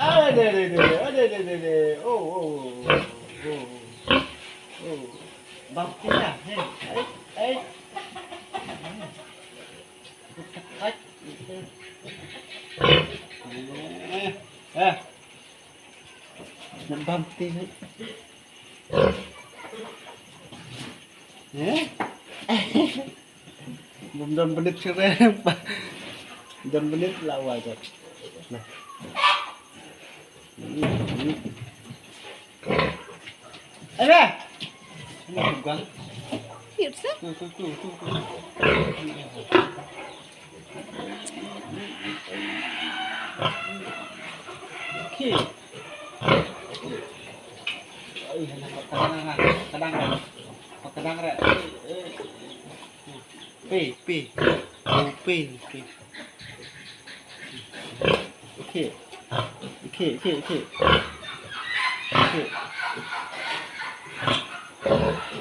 Ada. Oh. Bangkit na. Ay. Nabangkit na. Dan menit keren pak. Dan menit lawa aja. Nah. Ada. Ini bukan. Hirsa? Tuh. Oke. Kadang rek. P. Oke.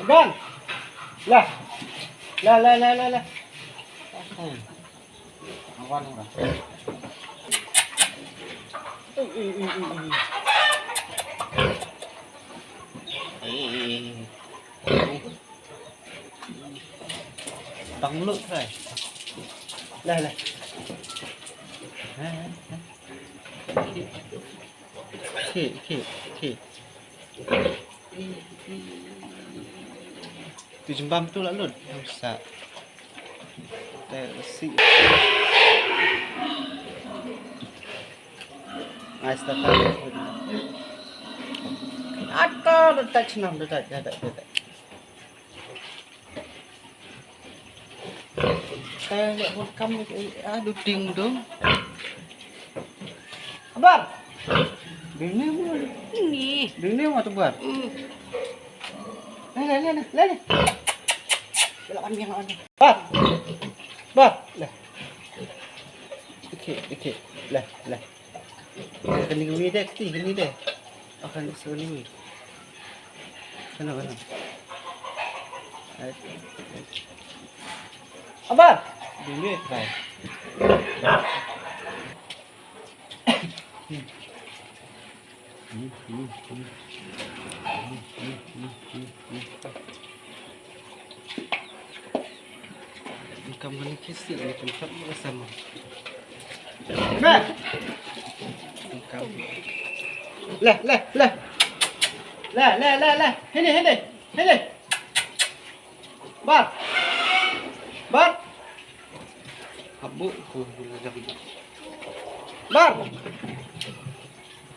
Bang. Lah. Awan ora. Bang lu thôi. Lah. Oke. Tujuh bam tu lah lun. Bisa. Tersi. Nice tak. Ada touch nam ada. Kayak buat kamu aduh ding dong. Abar. Ini mau tuh buat. Lele. Belakan yang ada. Bar. Lah. Oke. Lah. Kening ini deh. Akan sini. Sana. Abar. Dulu try. Kamu ni kisi ni tempat bersama. Nah. Lah. Ini. Bar. Abu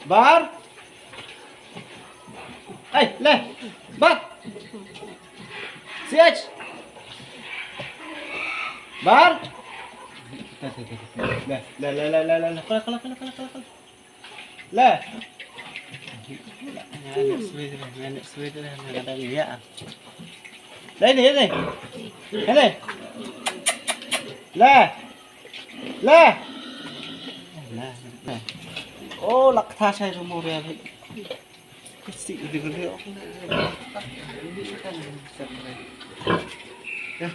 Bar. Leh. Bar. Siach. Bar. Leh. Kalau. Leh. Nenek sweet dah ada dia. Ini. Leh. Oh, lakta saya umur ya. Kecil dia. Ya.